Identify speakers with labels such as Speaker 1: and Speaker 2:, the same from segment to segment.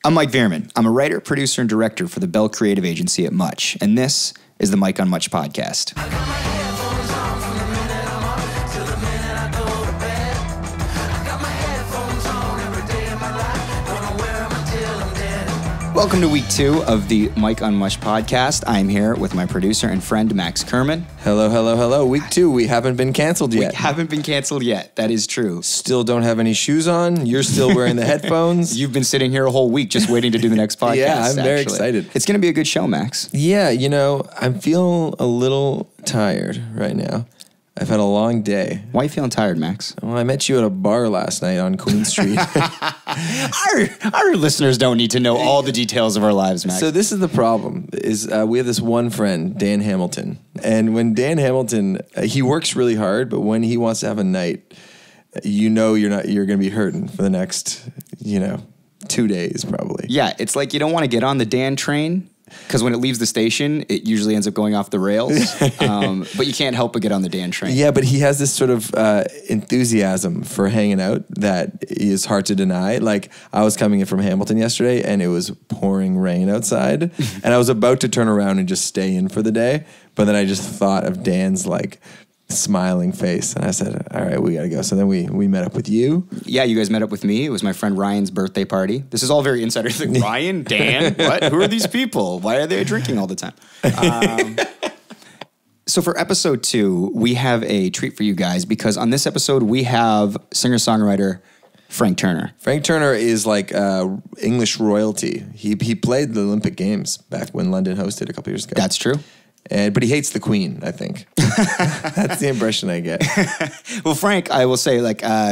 Speaker 1: I'm Mike Veerman. I'm a writer, producer, and director for the Bell Creative Agency at Much, and this is the Mike on Much podcast. Welcome to week 2 of the Mike on Much podcast. I'm here with my producer and friend, Max Kerman.
Speaker 2: Hello, hello, hello. Week 2, we haven't been canceled yet.
Speaker 1: We haven't been canceled yet. That is true.
Speaker 2: Still don't have any shoes on. You're still wearing the headphones.
Speaker 1: You've been sitting here a whole week just waiting to do the next podcast.
Speaker 2: Yeah, I'm very excited.
Speaker 1: It's going to be a good show, Max.
Speaker 2: Yeah, you know, I'm feeling a little tired right now. I've had a long day.
Speaker 1: Why are you feeling tired, Max?
Speaker 2: Well, I met you at a bar last night on Queen Street.
Speaker 1: Our listeners don't need to know all the details of our lives, Max.
Speaker 2: So this is the problem, is we have this one friend, Dan Hamilton. And when Dan Hamilton, he works really hard, but when he wants to have a night, you know you're going to be hurting for the next, 2 days probably.
Speaker 1: Yeah, it's like you don't want to get on the Dan train, because when it leaves the station, it usually ends up going off the rails. But you can't help but get on the Dan train.
Speaker 2: Yeah, but he has this sort of enthusiasm for hanging out that is hard to deny. Like, I was coming in from Hamilton yesterday, and it was pouring rain outside. And I was about to turn around and just stay in for the day. But then I just thought of Dan's, smiling face. And I said, all right, we got to go. So then we met up with you.
Speaker 1: Yeah, you guys met up with me. It was my friend Ryan's birthday party. This is all very insider. Like, Ryan, Dan, what? Who are these people? Why are they drinking all the time? So for episode 2, we have a treat for you guys because on this episode, we have singer-songwriter Frank Turner.
Speaker 2: Frank Turner is like English royalty. He played the Olympic Games back when London hosted a couple years ago.
Speaker 1: That's true.
Speaker 2: But he hates the Queen, I think. That's the impression I get.
Speaker 1: Well, Frank, I will say,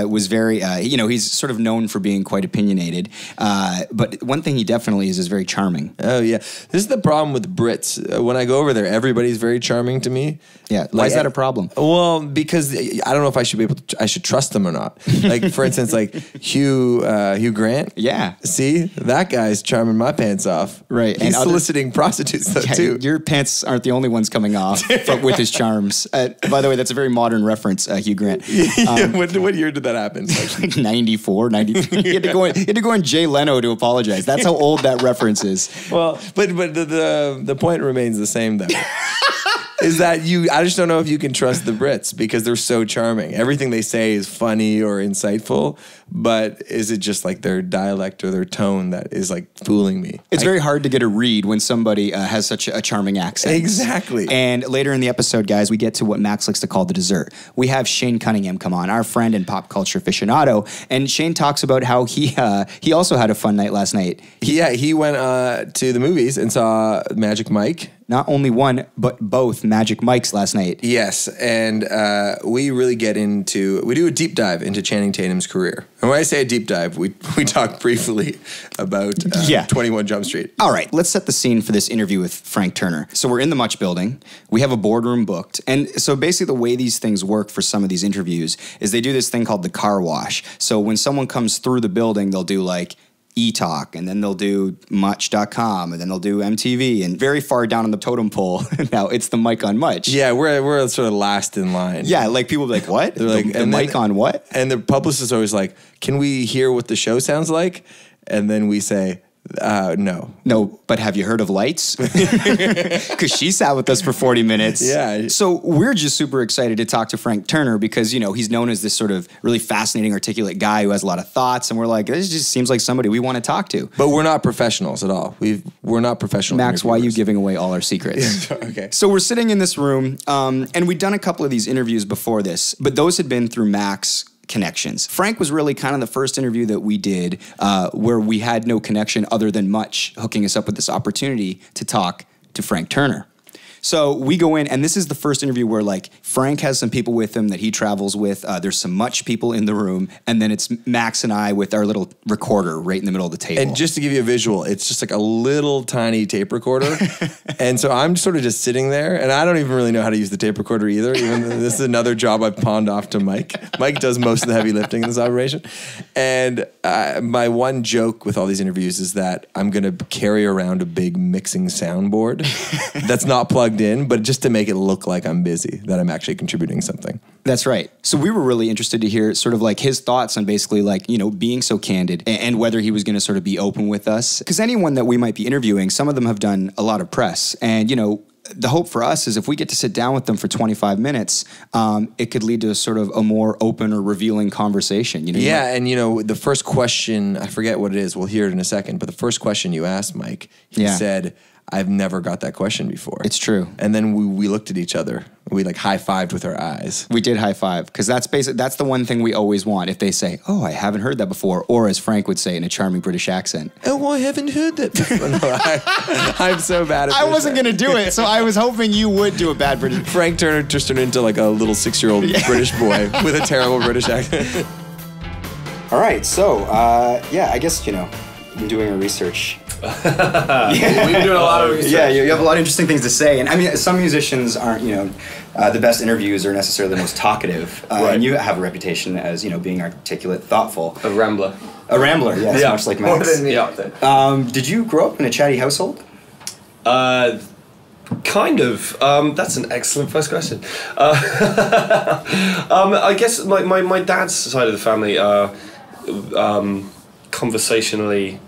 Speaker 1: was very, he's sort of known for being quite opinionated. But one thing he definitely is very charming.
Speaker 2: Oh, yeah. This is the problem with Brits. When I go over there, everybody's very charming to me.
Speaker 1: Yeah. Why is that a problem?
Speaker 2: Well, because I don't know if I should trust them or not. Like, for instance, Hugh Grant.
Speaker 1: Yeah.
Speaker 2: See? That guy's charming my pants off.
Speaker 1: Right.
Speaker 2: He's soliciting prostitutes, though, too.
Speaker 1: Your pants aren't the only ones coming off with his charms. By the way, that's a very modern reference, Hugh Grant.
Speaker 2: What year did that happen?
Speaker 1: Like 94, 93. He had to go on Jay Leno to apologize. That's how old that reference is.
Speaker 2: Well, but the point remains the same, though. Is that I just don't know if you can trust the Brits because they're so charming. Everything they say is funny or insightful, but is it just like their dialect or their tone that is fooling me?
Speaker 1: It's very hard to get a read when somebody has such a charming accent.
Speaker 2: Exactly.
Speaker 1: And later in the episode, guys, we get to what Max likes to call the dessert. We have Shane Cunningham come on, our friend and pop culture aficionado, and Shane talks about how he also had a fun night last night.
Speaker 2: He went to the movies and saw Magic Mike.
Speaker 1: Not only one, but both Magic Mikes last night.
Speaker 2: Yes, and we really we do a deep dive into Channing Tatum's career. And when I say a deep dive, we talk briefly about 21 Jump Street.
Speaker 1: All right, let's set the scene for this interview with Frank Turner. So we're in the Much building. We have a boardroom booked. And so basically the way these things work for some of these interviews is they do this thing called the car wash. So when someone comes through the building, they'll do eTalk, and then they'll do Much.com, and then they'll do MTV, and very far down on the totem pole, now it's the Mike on Much.
Speaker 2: Yeah, we're sort of last in line.
Speaker 1: Yeah, people be like, what? They're like, the Mike on what?
Speaker 2: And the publicist is always like, can we hear what the show sounds like? And then we say, no.
Speaker 1: No, but have you heard of Lights? Because she sat with us for 40 minutes.
Speaker 2: Yeah.
Speaker 1: So we're just super excited to talk to Frank Turner because, he's known as this sort of really fascinating, articulate guy who has a lot of thoughts. And we're like, this just seems like somebody we want to talk to.
Speaker 2: But we're not professionals at all. We're not professional.
Speaker 1: Max, why are you giving away all our secrets?
Speaker 2: Okay.
Speaker 1: So we're sitting in this room, and we'd done a couple of these interviews before this, but those had been through Max connections. Frank was really kind of the first interview that we did where we had no connection other than Much hooking us up with this opportunity to talk to Frank Turner. So we go in, and this is the first interview where, Frank has some people with him that he travels with. There's some Much people in the room, and then it's Max and I with our little recorder right in the middle of the table.
Speaker 2: And just to give you a visual, it's just a little tiny tape recorder. And so I'm sort of just sitting there, and I don't even really know how to use the tape recorder either. Even though this is another job I've pawned off to Mike. Mike does most of the heavy lifting in this operation. And my one joke with all these interviews is that I'm going to carry around a big mixing soundboard that's not plugged plugged in, but just to make it look like I'm busy, that I'm actually contributing something.
Speaker 1: That's right. So we were really interested to hear sort of like his thoughts on basically like, you know, being so candid and whether he was going to sort of be open with us. Because anyone that we might be interviewing, some of them have done a lot of press. And, you know, the hope for us is if we get to sit down with them for 25 minutes, it could lead to sort of a more open or revealing conversation. You know?
Speaker 2: Yeah, and you know, the first question, I forget what it is, we'll hear it in a second, but the first question you asked Mike, he said, I've never got that question before.
Speaker 1: It's true.
Speaker 2: And then we looked at each other. We like high-fived with our eyes.
Speaker 1: We did high-five, because that's the one thing we always want. If they say, oh, I haven't heard that before, or as Frank would say in a charming British accent.
Speaker 2: Oh, I haven't heard that before. No, I'm so bad at this.
Speaker 1: I wasn't going to do it, so I was hoping you would do a bad British.
Speaker 2: Frank Turner just turned into like a little 6-year-old British boy with a terrible British accent.
Speaker 1: All right, so, I guess, you know, been doing our research.
Speaker 3: We've been doing a lot of research.
Speaker 1: Yeah, you have a lot of interesting things to say. And I mean, some musicians aren't, you know, the best interviews are necessarily the most talkative.
Speaker 3: Right.
Speaker 1: And you have a reputation as, you know, being articulate, thoughtful.
Speaker 3: A rambler.
Speaker 1: A rambler, yes,
Speaker 3: Yeah.
Speaker 1: much like Max.
Speaker 3: Yeah.
Speaker 1: Did you grow up in a chatty household?
Speaker 3: Kind of. That's an excellent first question. I guess my dad's side of the family are conversationally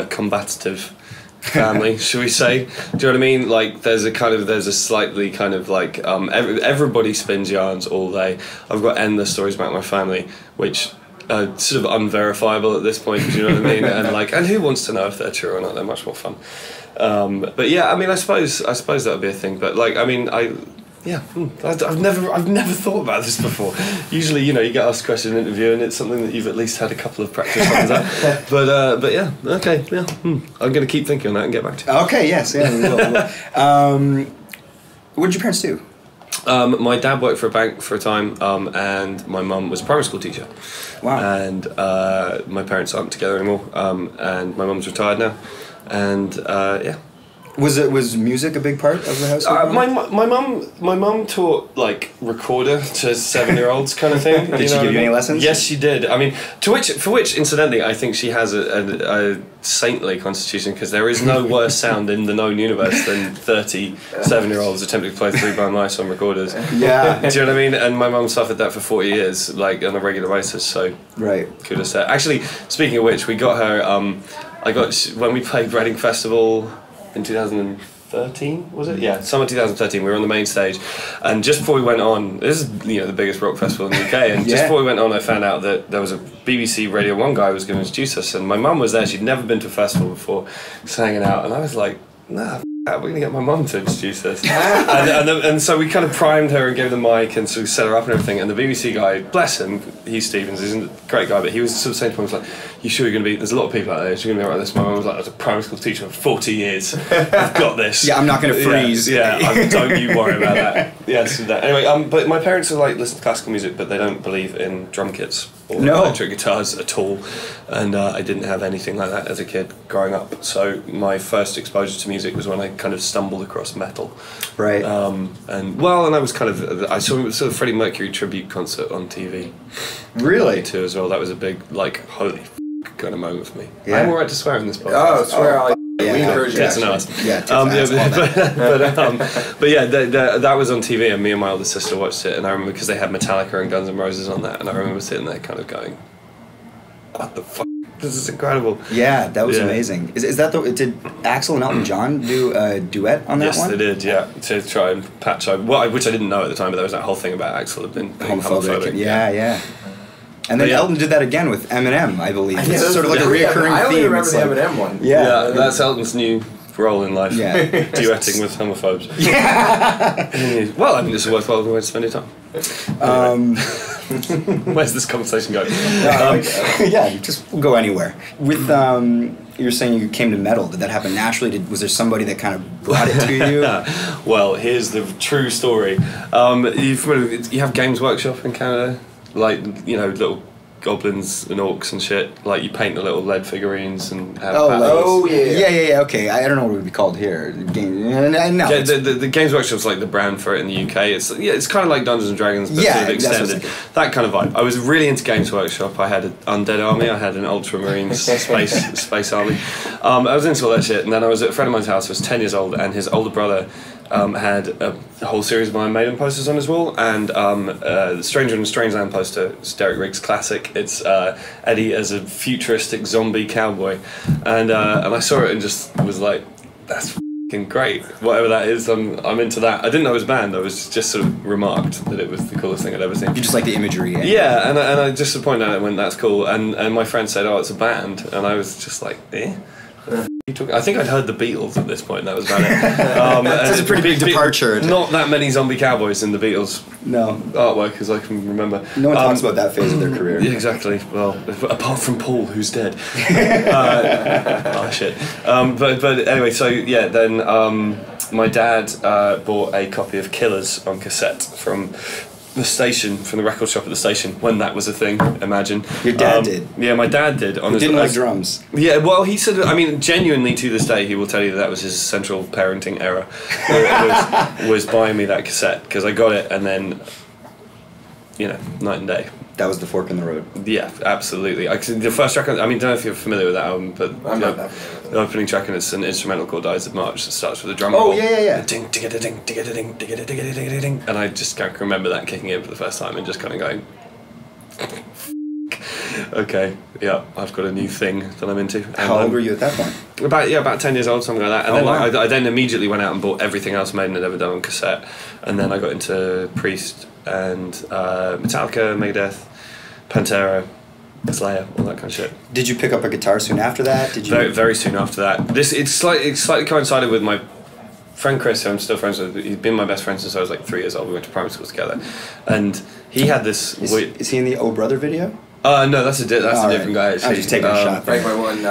Speaker 3: combative family, should we say? Do you know what I mean? Like, there's a slightly kind of like everybody spins yarns all day. I've got endless stories about my family, which are sort of unverifiable at this point. Do you know what I mean? And who wants to know if they're true or not? They're much more fun. But yeah, I mean, I suppose that would be a thing. But like, I mean, I've never thought about this before. Usually, you know, you get asked a question in an interview, and it's something that you've at least had a couple of practice runs at. But yeah, okay, yeah. I'm going to keep thinking on that and get back to you.
Speaker 1: Okay, yes, yeah, we will. What did your parents do?
Speaker 3: My dad worked for a bank for a time, and my mum was a primary school teacher.
Speaker 1: Wow.
Speaker 3: And my parents aren't together anymore, and my mum's retired now, and yeah.
Speaker 1: Was music a big part of the household?
Speaker 3: My mum taught like recorder to 7-year-olds kind of thing.
Speaker 1: Did she give you any lessons?
Speaker 3: Yes, she did. I mean, for which incidentally, I think she has a saintly constitution, because there is no worse sound in the known universe than 37-year-olds attempting to play 3-bar mice on recorders.
Speaker 1: Yeah.
Speaker 3: Do you know what I mean? And my mum suffered that for 40 years, like on a regular basis. So
Speaker 1: right.
Speaker 3: Kudos to her. Actually, speaking of which, we got her. When we played Reading Festival in 2013, was it? Yeah, summer 2013. We were on the main stage, and just before we went on, this is the biggest rock festival in the UK. And just before we went on, I found out that there was a BBC Radio 1 guy who was going to introduce us, and my mum was there. She'd never been to a festival before, just hanging out, and I was like, nah. We're going to get my mum to introduce us. and so we kind of primed her and gave her the mic and sort of set her up and everything. And the BBC guy, bless him, Heath Stevens, he's a great guy, but he was sort of saying to me, he was like, you sure you're going to be, there's a lot of people out there, you're going to be alright with this. My mum was like, I was a primary school teacher for 40 years. I've got this.
Speaker 1: Yeah, I'm not going to freeze.
Speaker 3: Don't you worry about that. Yes, anyway, but my parents are like, listen to classical music, but they don't believe in drum kits or electric guitars at all. And I didn't have anything like that as a kid growing up. So my first exposure to music was when I kind of stumbled across metal.
Speaker 1: Right.
Speaker 3: And I was I saw sort of Freddie Mercury tribute concert on TV.
Speaker 1: Really?
Speaker 3: Too as well. That was a big, like, holy kind of moment for me.
Speaker 1: Yeah.
Speaker 3: I'm alright to swear in this podcast.
Speaker 4: Oh, swear.
Speaker 1: We
Speaker 4: encourage you.
Speaker 3: Tits and ass.
Speaker 1: Yeah, tits and ass,
Speaker 3: but yeah, that was on TV, and me and my older sister watched it, and I remember because they had Metallica and Guns N' Roses on that, and I remember sitting there kind of going, what the fuck? This is incredible.
Speaker 1: Yeah, that was amazing. Is that did Axl and Elton John do a duet on that one?
Speaker 3: Yes, they did, yeah, to try and patch up, which I didn't know at the time, but there was that whole thing about Axl being homophobic.
Speaker 1: Yeah. And then Elton did that again with Eminem, I believe. It's sort of like a reoccurring theme.
Speaker 4: I only remember the Eminem one.
Speaker 3: Yeah, that's Elton's new role in life.
Speaker 1: Yeah.
Speaker 3: Duetting with homophobes. Yeah. Well, I mean, it's a worthwhile way to spend your time. Where's this conversation going?
Speaker 1: We'll go anywhere. With you're saying you came to metal. Did that happen naturally? Was there somebody that kind of brought it to you?
Speaker 3: Well, here's the true story. You have Games Workshop in Canada, like, you know, little goblins and orcs and shit. Like, you paint the little lead figurines and have battles.
Speaker 1: Yeah. Okay, I don't know what it would be called here.
Speaker 3: The Games Workshop's like the brand for it in the UK. It's kind of like Dungeons and Dragons, but sort of extended. That kind of vibe. I was really into Games Workshop. I had an undead army. I had an Ultramarine space army. I was into all that shit, and then I was at a friend of mine's house. I was 10 years old, and his older brother had a whole series of Iron Maiden posters on his wall, and the Stranger in a Strange Land poster, it's Derek Riggs' classic. It's Eddie as a futuristic zombie cowboy, and I saw it and just was like, that's f***ing great. Whatever that is, I'm into that. I didn't know it was a band. I was just sort of remarked that it was the coolest thing I'd ever seen.
Speaker 1: You just like the imagery.
Speaker 3: Yeah, and I just pointed out it went, that's cool, and my friend said, oh, it's a band, and I was just like, eh? I think I'd heard the Beatles at this point. That was about it.
Speaker 1: That's a pretty big departure.
Speaker 3: Not that many zombie cowboys in the Beatles
Speaker 1: No.
Speaker 3: artwork, as I can remember.
Speaker 1: No one talks about that phase of their career.
Speaker 3: Yeah, exactly. Well, apart from Paul, who's dead. Oh shit. But anyway, so yeah, then my dad bought a copy of Killers on cassette from the station, from the record shop at the station, when that was a thing. Imagine.
Speaker 1: Your dad did.
Speaker 3: Yeah, my dad did.
Speaker 1: He didn't like drums.
Speaker 3: Yeah, well, he said. I mean, genuinely, to this day, he will tell you that was his central parenting error. was buying me that cassette, because I got it, and then, you know, night and day.
Speaker 1: That was the fork in the road.
Speaker 3: Yeah, absolutely. The first track, I mean, don't know if you're familiar with that album, but
Speaker 4: I'm not that familiar.
Speaker 3: The opening track, and it's an instrumental called Eyes of March that starts with a drum
Speaker 1: Oh,
Speaker 3: roll.
Speaker 1: yeah.
Speaker 3: Ding, ding, ding, ding, ding, ding, ding, ding, ding, ding. And I just can remember that kicking in for the first time and just kind of going, okay, yeah, I've got a new thing that I'm into. And
Speaker 1: How old were you at that point?
Speaker 3: About 10 years old, something like that. And
Speaker 1: Oh,
Speaker 3: then
Speaker 1: wow.
Speaker 3: I then immediately went out and bought everything else Maiden had ever done on cassette. And then I got into Priest and Metallica, Megadeth, Pantera, Slayer, all that kind of shit.
Speaker 1: Did you pick up a guitar soon after that? Did you?
Speaker 3: Very, very soon after that. It's slightly coincided with my friend Chris, who I'm still friends with. He's been my best friend since I was like 3 years old. We went to primary school together, and he had this.
Speaker 1: Is he in the Oh Brother video?
Speaker 3: No, that's a different
Speaker 1: right.
Speaker 3: guy. Actually.
Speaker 1: I'm just taking a shot.
Speaker 4: Frank, my one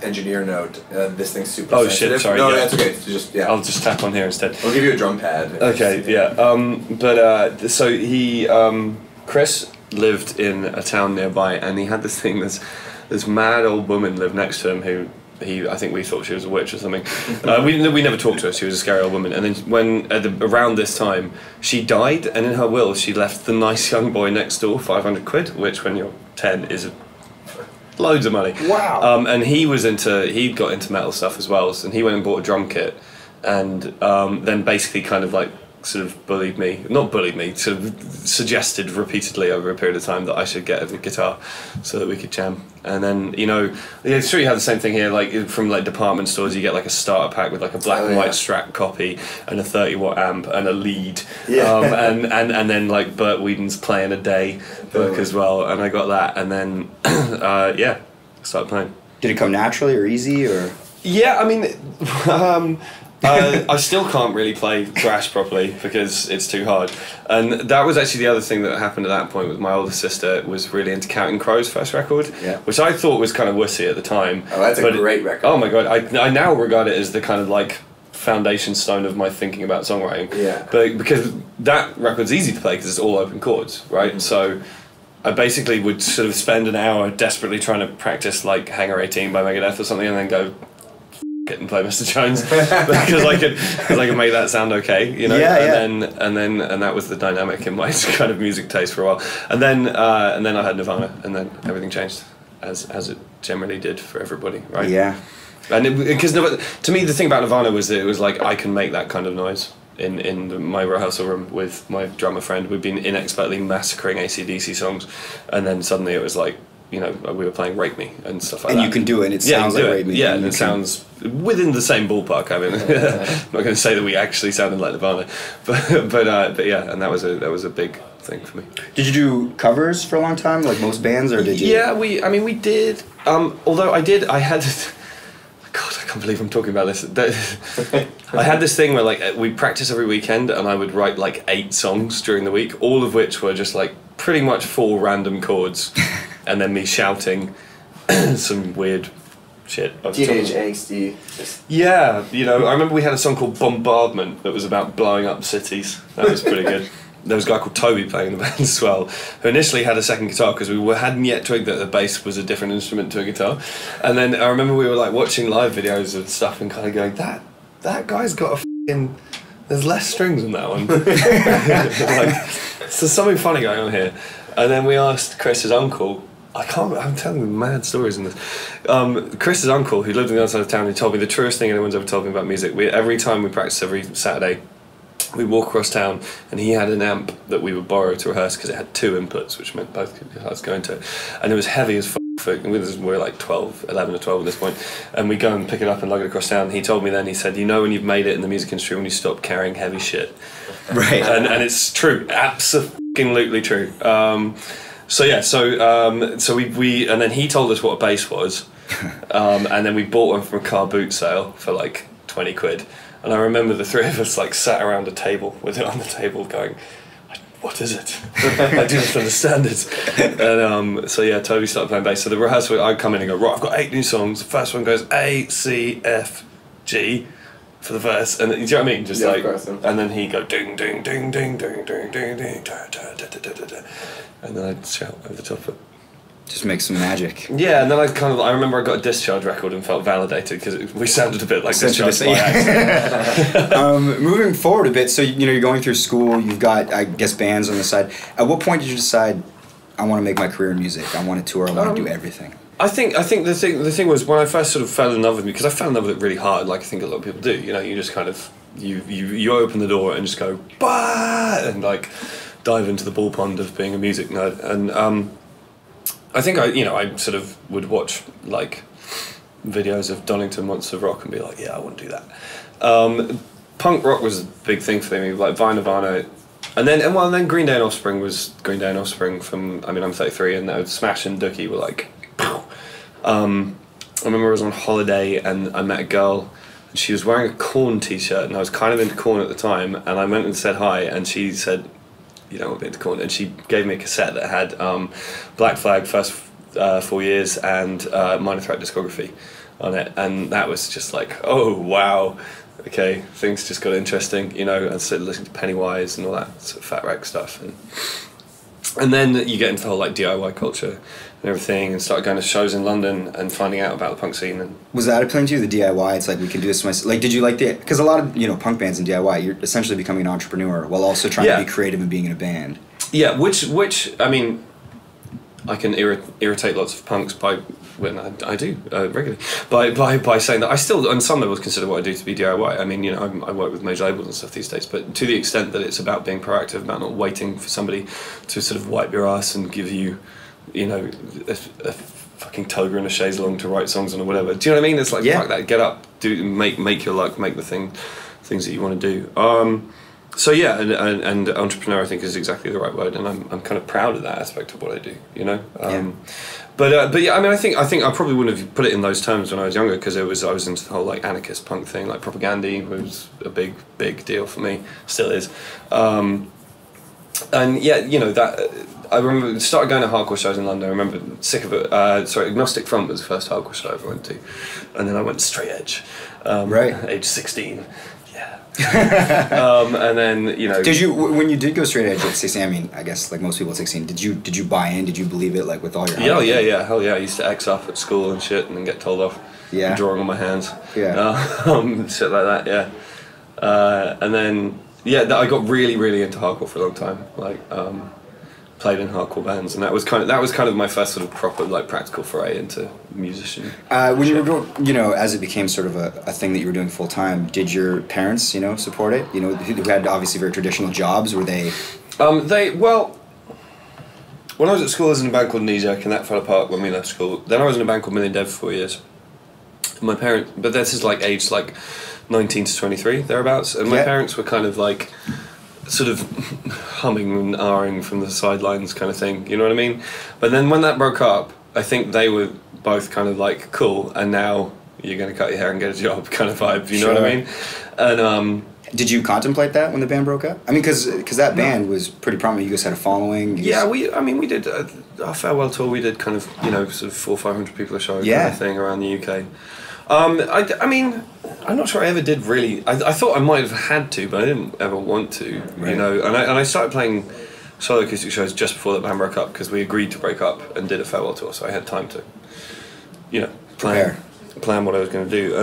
Speaker 4: engineer note. This thing's super
Speaker 3: Oh,
Speaker 4: sensitive.
Speaker 3: shit, sorry,
Speaker 4: No,
Speaker 3: yeah.
Speaker 4: that's okay. Just
Speaker 3: I'll just tap on here instead.
Speaker 4: We'll give you a drum pad.
Speaker 3: Okay, yeah. So he, Chris lived in a town nearby, and he had this thing. This mad old woman lived next to him who. I think we thought she was a witch or something. We never talked to her. She was a scary old woman. And then around this time, she died, and in her will, she left the nice young boy next door 500 quid, which when you're 10 is loads of money.
Speaker 1: Wow.
Speaker 3: And he got into metal stuff as well, and he went and bought a drum kit, and then basically kind of like sort of not bullied me, sort of suggested repeatedly over a period of time that I should get a guitar so that we could jam. And then, I'm sure you have the same thing here, like from like department stores, you get like a starter pack with like a black and white Strat copy and a 30-watt amp and a lead.
Speaker 1: Yeah.
Speaker 3: And then like Burt Whedon's Play in a Day book as well. And I got that, and then, I started playing.
Speaker 1: Did it come naturally or easy or?
Speaker 3: Yeah, I mean, I still can't really play thrash properly because it's too hard. And that was actually the other thing that happened at that point with my older sister, was really into Counting Crows' first record, which I thought was kind of wussy at the time.
Speaker 4: Oh, that's a great record.
Speaker 3: Oh my god, I now regard it as the kind of like foundation stone of my thinking about songwriting.
Speaker 4: Yeah.
Speaker 3: But because that record's easy to play because it's all open chords, right? Mm-hmm. So I basically would sort of spend an hour desperately trying to practice like Hangar 18 by Megadeth or something, and then go it and play Mr. Jones because I could make that sound okay, And that was the dynamic in my kind of music taste for a while, and then I had Nirvana, and then everything changed as it generally did for everybody, right?
Speaker 1: Yeah.
Speaker 3: And because to me the thing about Nirvana was that it was like I can make that kind of noise in my rehearsal room with my drummer friend. We'd been inexpertly massacring AC/DC songs, and then suddenly it was like, we were playing Rape Me and stuff like that.
Speaker 1: And you can do it, and it sounds like Rape Me.
Speaker 3: Yeah, and it sounds within the same ballpark. I mean, I'm not going to say that we actually sounded like Nirvana, but yeah, and that was a big thing for me.
Speaker 1: Did you do covers for a long time, like most bands, or did you?
Speaker 3: Yeah, we did. Although I had. God, I can't believe I'm talking about this. I had this thing where like we practice every weekend, and I would write like 8 songs during the week, all of which were just like pretty much 4 random chords, and then me shouting some weird shit.
Speaker 4: Teenage angsty.
Speaker 3: Yeah, I remember we had a song called Bombardment that was about blowing up cities. That was pretty good. There was a guy called Toby playing in the band as well, who initially had a second guitar because we hadn't yet twigged that the bass was a different instrument to a guitar. And then I remember we were like watching live videos of stuff and kind of going, that guy's got a there's less strings on that one. Like, so something funny going on here. And then we asked Chris's uncle, I'm telling you mad stories in this. Chris's uncle, who lived on the other side of town, he told me the truest thing anyone's ever told me about music. Every time we practiced every Saturday, we walk across town, and he had an amp that we would borrow to rehearse because it had 2 inputs, which meant both guitars go into it, and it was heavy as and we're like 11 or 12 at this point, and we go and pick it up and lug it across town. He told me then, he said, you know when you've made it in the music industry when you stop carrying heavy shit.
Speaker 1: Right.
Speaker 3: And it's true, absolutely true. So we and then he told us what a bass was, and then we bought one from a car boot sale for like 20 quid, and I remember the 3 of us like sat around a table with it on the table going, what is it? I do not understand it. And so yeah, Toby started playing bass. So the rehearsal, I come in and go, right, I've got 8 new songs. The first one goes A, C, F, G for the verse. And do you know what I mean? Just
Speaker 4: yeah,
Speaker 3: like,
Speaker 4: of course, yeah.
Speaker 3: And then he go ding, ding, ding, ding, ding, ding, ding, ding, da, da, da, da, da, da. And then I'd shout over the top of it.
Speaker 1: Just make some magic.
Speaker 3: Yeah, and then I remember I got a Discharge record and felt validated because we sounded a bit like Discharge by accident.
Speaker 1: Moving forward a bit, so you're going through school, you've got, I guess, bands on the side. At what point did you decide, I want to make my career in music, I want to tour, I want to do everything?
Speaker 3: I think the thing was when I first sort of fell in love with music, because I fell in love with it really hard, like I think a lot of people do. You just kind of you open the door and just go bah, and like dive into the ball pond of being a music nerd. And I think I sort of would watch like videos of Donington Monsters of Rock and be like, yeah, I want to do that. Punk rock was a big thing for me, like Vine Nirvana, and then Green Day and Offspring was Green Day and Offspring from, I mean, I'm 33, and Smash and Dookie were like, I remember I was on holiday and I met a girl, and she was wearing a Korn t-shirt, and I was kind of into Korn at the time, and I went and said hi, and she said, you don't want to be into Korn, and she gave me a cassette that had Black Flag first 4 years and Minor Threat discography on it, and that was just like, oh wow, okay, things just got interesting, and started listening to Pennywise and all that sort of Fat Wreck stuff, and then you get into the whole like DIY culture and everything, and started going to shows in London and finding out about the punk scene. And
Speaker 1: was that appealing to you, the DIY? It's like, we can do this myself. Like, did you like because a lot of punk bands and DIY, you're essentially becoming an entrepreneur while also trying to be creative and being in a band. Yeah,
Speaker 3: which I mean, I can irritate lots of punks by when I do regularly by saying that I still on some levels consider what I do to be DIY. I mean, I work with major labels and stuff these days, but to the extent that it's about being proactive, about not waiting for somebody to sort of wipe your ass and give you, a fucking toga and a chaise longue to write songs on or whatever. Do you know what I mean? It's like, fuck that, get up, do make your luck, make the things that you want to do. So yeah, and entrepreneur I think is exactly the right word, and I'm kind of proud of that aspect of what I do. But yeah, I mean, I think I probably wouldn't have put it in those terms when I was younger, because I was into the whole like anarchist punk thing, like Propaganda was a big deal for me, still is. And yeah, that I remember started going to hardcore shows in London. I remember sick of it. Agnostic Front was the first hardcore show I ever went to, and then I went to Straight Edge, age 16. And then
Speaker 1: did you, when you did go Straight Edge at 16, I mean, I guess like most people at 16, did you buy in, did you believe it, like with all your
Speaker 3: hell yeah, I used to X up at school and shit and then get told off drawing on my hands, shit like that, and then I got really into hardcore for a long time, like played in hardcore bands, and that was kind of my first sort of proper like practical foray into musician.
Speaker 1: When you were going, as it became sort of a thing that you were doing full time, did your parents, support it? Who had obviously very traditional jobs, were they?
Speaker 3: When I was at school, I was in a band called Knee-Jerk, and that fell apart when we left school. Then I was in a band called Million Dead for 4 years. My parents, but this is like aged like 19 to 23 thereabouts, and my parents were kind of like sort of humming and ahhing from the sidelines kind of thing, you know what I mean? But then when that broke up, I think they were both kind of like, cool, and now you're going to cut your hair and get a job kind of vibe, you know what I mean? And
Speaker 1: did you contemplate that when the band broke up? I mean, because that band was pretty prominent. You guys had a following. We did our farewell tour. We did kind of, sort of 400 or 500 people a show kind of thing around the UK. I mean, I'm not sure I ever did really. I thought I might have had to, but I didn't ever want to, And I started playing solo acoustic shows just before the band broke up, because we agreed to break up and did a farewell tour, so I had time to, plan what I was going to do,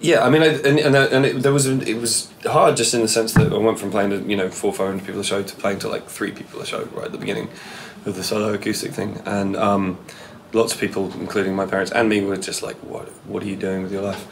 Speaker 1: yeah, I mean, it was hard just in the sense that I went from playing to 400 or 500 people a show to playing to like 3 people a show right at the beginning of the solo acoustic thing, and lots of people, including my parents and me, were just like, "What are you doing with your life?"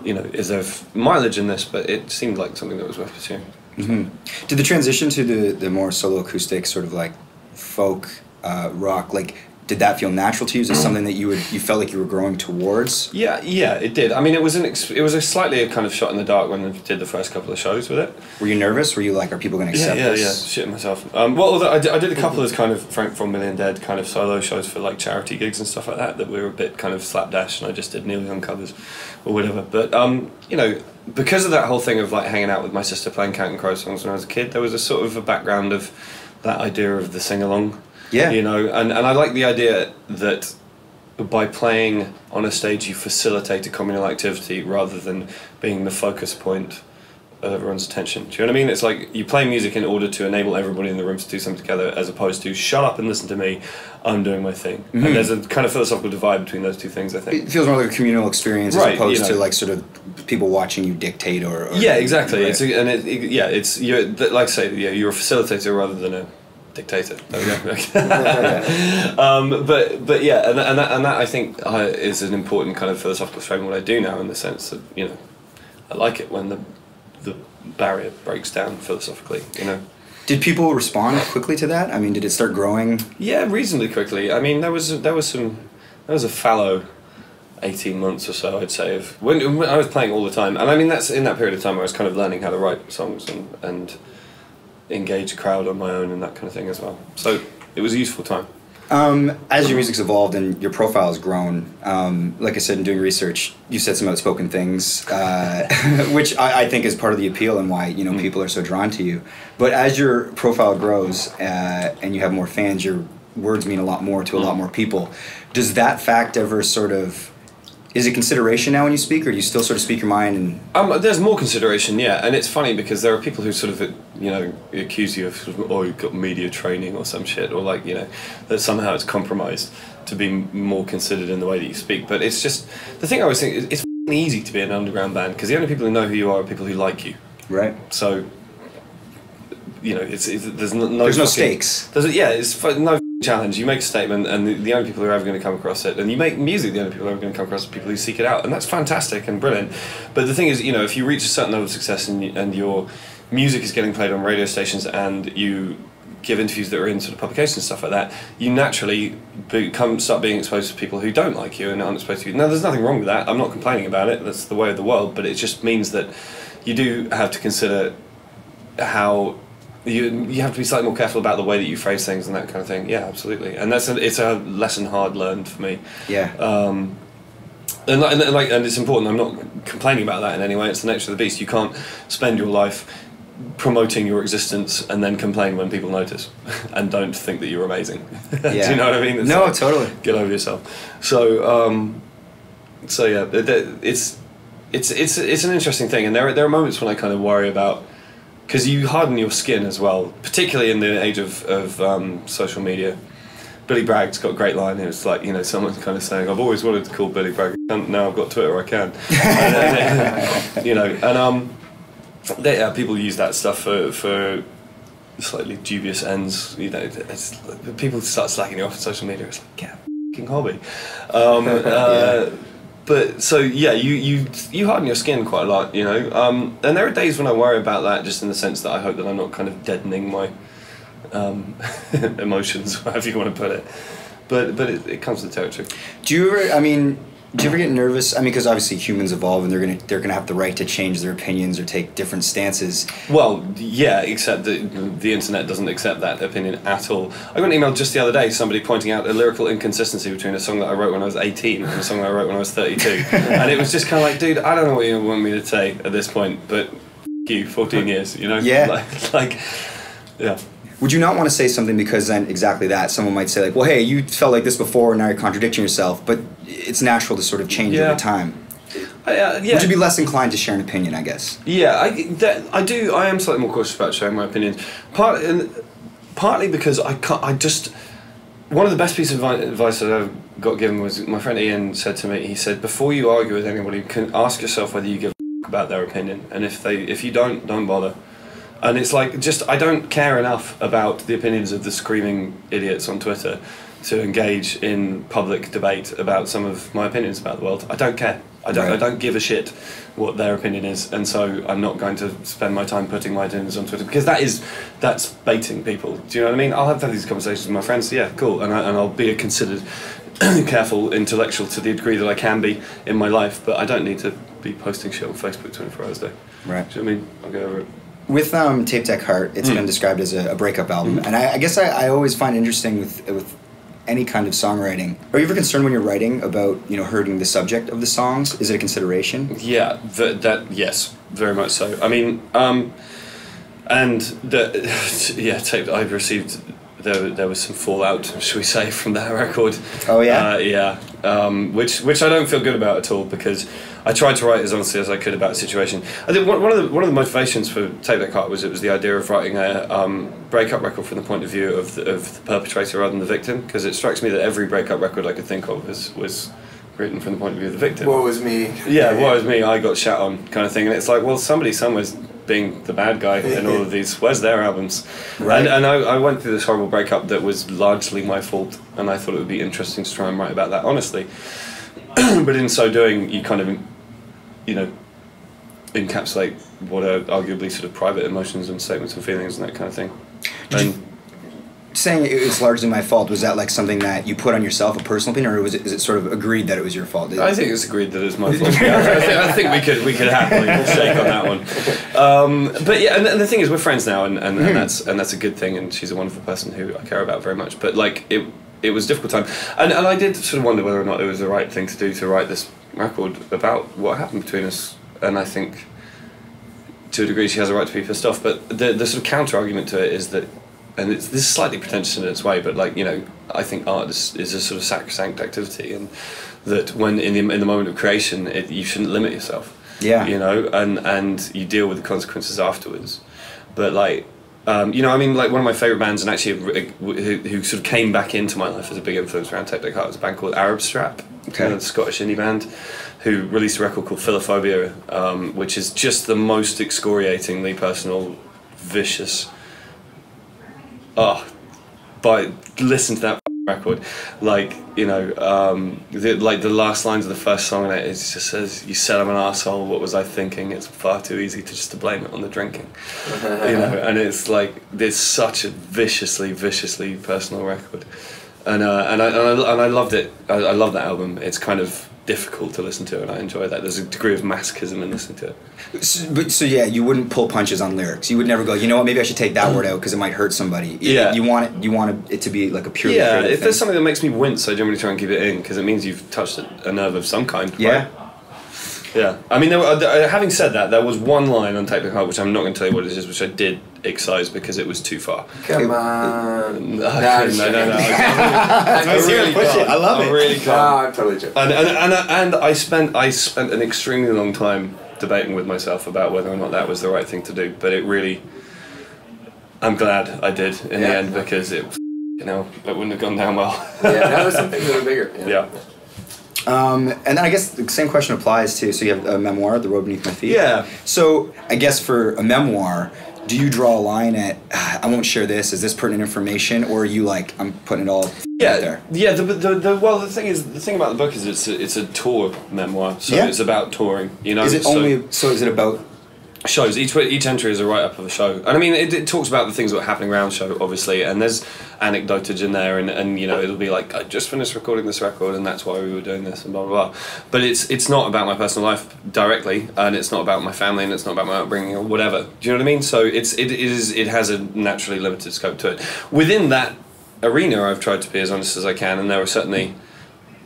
Speaker 3: is there mileage in this? But it seemed like something that was worth pursuing.
Speaker 1: Mm-hmm. Did the transition to the more solo acoustic sort of like folk rock, like, did that feel natural to you? Is it something that you felt like you were growing towards?
Speaker 3: Yeah, it did. I mean, it was a slightly kind of shot in the dark when I did the first couple of shows with it.
Speaker 1: Were you nervous? Were you like, are people going to accept this?
Speaker 3: Yeah, shitting myself. Well, although I did a couple of kind of Frank from Million Dead kind of solo shows for like charity gigs and stuff like that we were a bit kind of slapdash, and I just did Neil Young covers or whatever. But because of that whole thing of like hanging out with my sister playing Counting Crow songs when I was a kid, there was a sort of a background of that idea of the sing-along.
Speaker 1: Yeah.
Speaker 3: And I like the idea that by playing on a stage you facilitate a communal activity rather than being the focus point of everyone's attention. Do you know what I mean? It's like you play music in order to enable everybody in the room to do something together, as opposed to shut up and listen to me, I'm doing my thing. Mm-hmm. And there's a kind of philosophical divide between those two things, I think.
Speaker 1: It feels more like a communal experience,
Speaker 3: right,
Speaker 1: as opposed to like sort of people watching you dictate or
Speaker 3: yeah, exactly.
Speaker 1: Right.
Speaker 3: You're like I say, you're a facilitator rather than a dictator. There we go. But yeah, and that I think is an important kind of philosophical frame of what I do now, in the sense that I like it when the barrier breaks down philosophically.
Speaker 1: Did people respond quickly to that? I mean, did it start growing?
Speaker 3: Yeah, reasonably quickly. I mean, there was a fallow 18 months or so, I'd say, of when I was playing all the time, and I mean that's in that period of time where I was kind of learning how to write songs and engage a crowd on my own and that kind of thing as well. So it was a useful time.
Speaker 1: As your music's evolved and your profile has grown, like I said in doing research, you said some outspoken things, which I think is part of the appeal and why people are so drawn to you. But as your profile grows and you have more fans, your words mean a lot more to a lot more people. Does that fact ever sort of... Is it consideration now when you speak, or do you still sort of speak your mind? And
Speaker 3: there's more consideration, yeah, and it's funny because there are people who sort of accuse you of sort of, you've got media training or some shit, or like that somehow it's compromised to be more considered in the way that you speak. But it's just the thing I always think is it's easy to be an underground band because the only people who know who you are people who like you.
Speaker 1: Right.
Speaker 3: So there's
Speaker 1: no stakes.
Speaker 3: It's no challenge. You make a statement, and the only people who are ever going to come across it, and you make music, the only people who are going to come across it are people who seek it out, and that's fantastic and brilliant. But the thing is, if you reach a certain level of success and your music is getting played on radio stations and you give interviews that are in sort of publications and stuff like that, you naturally start being exposed to people who don't like you and aren't exposed to you. Now, there's nothing wrong with that. I'm not complaining about it. That's the way of the world. But it just means that you do have to consider how you have to be slightly more careful about the way that you phrase things and that kind of thing. Yeah, absolutely. And it's a lesson hard learned for me.
Speaker 1: Yeah.
Speaker 3: And it's important. I'm not complaining about that in any way. It's the nature of the beast. You can't spend your life promoting your existence and then complain when people notice and don't think that you're amazing.
Speaker 1: Yeah.
Speaker 3: Do you know what I mean?
Speaker 1: It's totally.
Speaker 3: Get over yourself. So yeah, it's an interesting thing, and there are moments when I kind of worry about, because you harden your skin as well, particularly in the age of social media. Billy Bragg's got a great line. It was like, someone's kind of saying, "I've always wanted to call Billy Bragg. Now I've got Twitter, I can." And people use that stuff for slightly dubious ends. People start slacking you off on social media. It's like, get a f***ing hobby. But so yeah, you harden your skin quite a lot, and there are days when I worry about that, just in the sense that I hope that I'm not kind of deadening my emotions, however you want to put it. But it comes with the territory.
Speaker 1: Do you ever get nervous? I mean, because obviously humans evolve, and they're gonna have the right to change their opinions or take different stances.
Speaker 3: Well, yeah, except that the internet doesn't accept that opinion at all. I got an email just the other day, somebody pointing out a lyrical inconsistency between a song that I wrote when I was 18 and a song that I wrote when I was 32, and it was just kind of like, dude, I don't know what you want me to say at this point, but you, 14 years,
Speaker 1: Yeah.
Speaker 3: Yeah.
Speaker 1: Would you not want to say something because then exactly that? Someone might say like, well, hey, you felt like this before and now you're contradicting yourself, but it's natural to sort of change over time.
Speaker 3: Yeah.
Speaker 1: Would you be less inclined to share an opinion, I guess?
Speaker 3: Yeah, I do. I am slightly more cautious about sharing my opinions. Partly because one of the best pieces of advice that I've got given was my friend Ian said to me, he said, before you argue with anybody, you can ask yourself whether you give a about their opinion, and if you don't bother. And it's like, I don't care enough about the opinions of the screaming idiots on Twitter to engage in public debate about some of my opinions about the world. I don't care. I don't give a shit what their opinion is, and so I'm not going to spend my time putting my opinions on Twitter, because that's baiting people. Do you know what I mean? I'll have these conversations with my friends. Yeah, cool, and I'll be a considered, careful intellectual to the degree that I can be in my life, but I don't need to be posting shit on Facebook 24 hours a day.
Speaker 1: Right.
Speaker 3: Do you know what I mean? I'll go over it.
Speaker 1: With Tape Deck Heart, it's been described as a breakup album, and I guess I always find it interesting with any kind of songwriting. Are you ever concerned when you're writing about hurting the subject of the songs? Is it a consideration?
Speaker 3: Yeah, yes, very much so. I mean, I've received. There was some fallout, should we say, from that record.
Speaker 1: Oh yeah.
Speaker 3: Which I don't feel good about at all, because I tried to write as honestly as I could about the situation. I think one of the motivations for Take That Heart was the idea of writing a breakup record from the point of view of the perpetrator rather than the victim, because it strikes me that every breakup record I could think of was written from the point of view of the victim.
Speaker 4: Woe is me.
Speaker 3: Yeah, woe is me, I got shat on, kind of thing. And it's like, well, somebody somewhere's being the bad guy in all of these. Where's their albums?
Speaker 1: Right.
Speaker 3: And I went through this horrible breakup that was largely my fault, and I thought it would be interesting to try and write about that honestly. But in so doing, you kind of, encapsulate what are arguably sort of private emotions and statements and feelings and that kind of thing.
Speaker 1: Saying it's largely my fault, was that like something that you put on yourself, a personal opinion, or is it sort of agreed that it was your fault?
Speaker 3: I think it's agreed that it's my fault. I think we could happily shake on that one. But yeah, and the thing is, we're friends now, and that's a good thing. And she's a wonderful person who I care about very much. But like it was a difficult time, and I did sort of wonder whether or not it was the right thing to do to write this record about what happened between us. And I think, to a degree, she has a right to be pissed off. But the sort of counter argument to it is that. And this is slightly pretentious in its way, but I think art is a sort of sacrosanct activity, and that when in the moment of creation, you shouldn't limit yourself.
Speaker 1: Yeah.
Speaker 3: And you deal with the consequences afterwards. But one of my favourite bands, and actually who sort of came back into my life as a big influence around Take That Heart, was a band called Arab Strap, a Scottish indie band, who released a record called Philophobia, which is just the most excoriatingly personal, vicious. Listen to that record. The last lines of the first song in it is just says, "You said I'm an arsehole, what was I thinking? It's far too easy to blame it on the drinking." And it's like, there's such a viciously personal record. And I loved it. I love that album. It's kind of difficult to listen to, and I enjoy that. There's a degree of masochism in listening to it.
Speaker 1: So yeah, you wouldn't pull punches on lyrics. You would never go, you know what, maybe I should take that word out because it might hurt somebody.
Speaker 3: Yeah.
Speaker 1: You want it to be like a purely
Speaker 3: Yeah,
Speaker 1: creative
Speaker 3: if
Speaker 1: thing.
Speaker 3: there's something that makes me wince, I generally try and keep it in, because it means you've touched a nerve of some kind.
Speaker 1: Yeah.
Speaker 3: Right? Yeah. I mean, having said that, there was one line on Take That Heart, which I'm not going to tell you what it is, which I did excise because it was too far.
Speaker 4: Come on.
Speaker 3: No.
Speaker 1: I love it.
Speaker 3: I really can't.
Speaker 4: No, I'm totally joking.
Speaker 3: And I spent an extremely long time debating with myself about whether or not that was the right thing to do, but I'm glad I did in the end, because it wouldn't have gone down well.
Speaker 4: Yeah, that was something a little bigger.
Speaker 3: Yeah.
Speaker 1: And then I guess the same question applies to, so you have a memoir, The Road Beneath My Feet.
Speaker 3: Yeah.
Speaker 1: So I guess for a memoir, do you draw a line at, I won't share this, is this pertinent information, or are you like, I'm putting it all out there?
Speaker 3: Yeah. The thing about the book is it's a tour memoir, so it's about touring.
Speaker 1: Is it is it about
Speaker 3: shows? Each entry is a write up of a show, and I mean it talks about the things that are happening around the show, obviously, and there's anecdotage in there, and it'll be like, I just finished recording this record, and that's why we were doing this, and blah blah blah. But it's not about my personal life directly, and it's not about my family, and it's not about my upbringing or whatever. Do you know what I mean? So it has a naturally limited scope to it. Within that arena, I've tried to be as honest as I can, and there were certainly,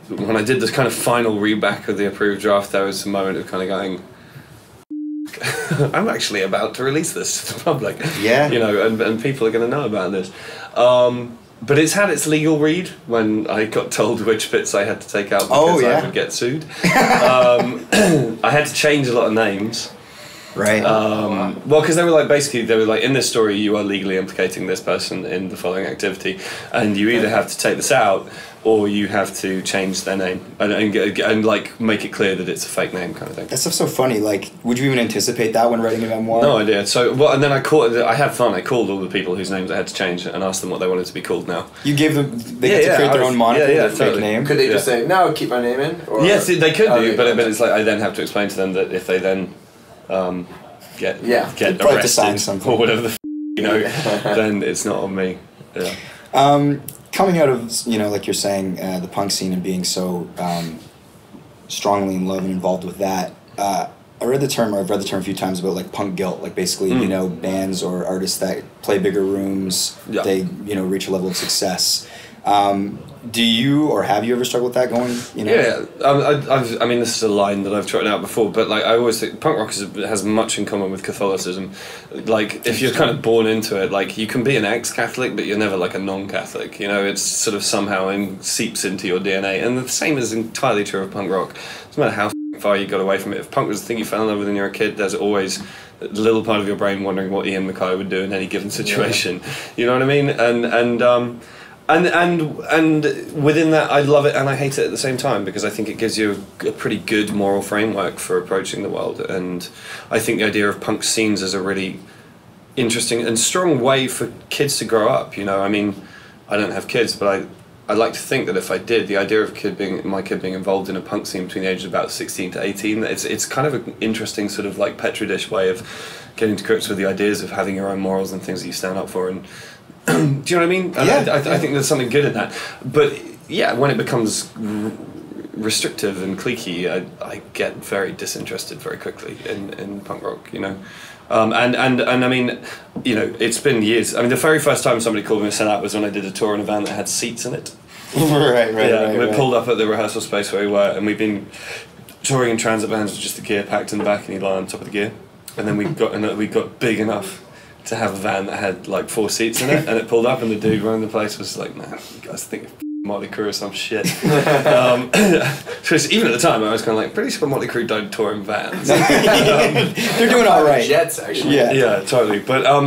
Speaker 3: when I did this kind of final readback of the approved draft, there was a moment of kind of going, I'm actually about to release this to the public.
Speaker 1: Yeah.
Speaker 3: And people are going to know about this. But it's had its legal read when I got told which bits I had to take out because I would get sued. I had to change a lot of names.
Speaker 1: right?
Speaker 3: Well, because they were like, in this story, you are legally implicating this person in the following activity, and you either have to take this out, or you have to change their name and like make it clear that it's a fake name kind of thing.
Speaker 1: That stuff's so funny. Like, would you even anticipate that when writing a memoir?
Speaker 3: No idea. So, and then I had fun. I called all the people whose names I had to change and asked them what they wanted to be called now.
Speaker 1: You gave them, they get to create their own moniker, their fake
Speaker 3: totally.
Speaker 1: name?
Speaker 4: Could they just say, no, keep my name in? Or,
Speaker 3: Yes, they could do, but it's like I then have to explain to them that if they then get
Speaker 1: probably to sign
Speaker 3: arrested
Speaker 1: something.
Speaker 3: or whatever the then it's not on me. Yeah.
Speaker 1: Coming out of, like you're saying, the punk scene and being so strongly in love and involved with that, I've read the term a few times about like punk guilt, like basically, bands or artists that play bigger rooms, they, reach a level of success. Do you or have you ever struggled with that going?
Speaker 3: Yeah, I mean, this is a line that I've trotted out before, but like I always think punk rock has much in common with Catholicism. Like if you're kind of born into it, like you can be an ex-Catholic, but you're never like a non-Catholic. It's sort of somehow seeps into your DNA, and the same is entirely true of punk rock. No matter how far you got away from it, if punk was the thing you fell in love with when you were a kid, there's always a little part of your brain wondering what Ian MacKaye would do in any given situation. Yeah. You know what I mean? And within that, I love it and I hate it at the same time, because I think it gives you a pretty good moral framework for approaching the world. And I think the idea of punk scenes is a really interesting and strong way for kids to grow up. I mean, I don't have kids, but I like to think that if I did, the idea of my kid being involved in a punk scene between the ages of about 16 to 18, it's kind of an interesting sort of like Petri dish way of getting to grips with the ideas of having your own morals and things that you stand up for. And do you know what I mean?
Speaker 1: Yeah.
Speaker 3: I think there's something good in that. But yeah, when it becomes restrictive and cliquey, I get very disinterested very quickly in punk rock, And I mean, it's been years. I mean, the very first time somebody called me a sellout was when I did a tour in a van that had seats in it.
Speaker 1: Right.
Speaker 3: We pulled up at the rehearsal space where we were, and we've been touring in transit vans with just the gear packed in the back, and you lie on top of the gear. And then we got big enough to have a van that had like 4 seats in it, and it pulled up, and the dude running the place was like, "Man, you guys think of Motley Crue or some shit." Because even at the time, I was kind of like, pretty sure Motley Crue don't tour in vans.
Speaker 1: They're doing all right.
Speaker 4: Jets, actually.
Speaker 3: Yeah, totally. But I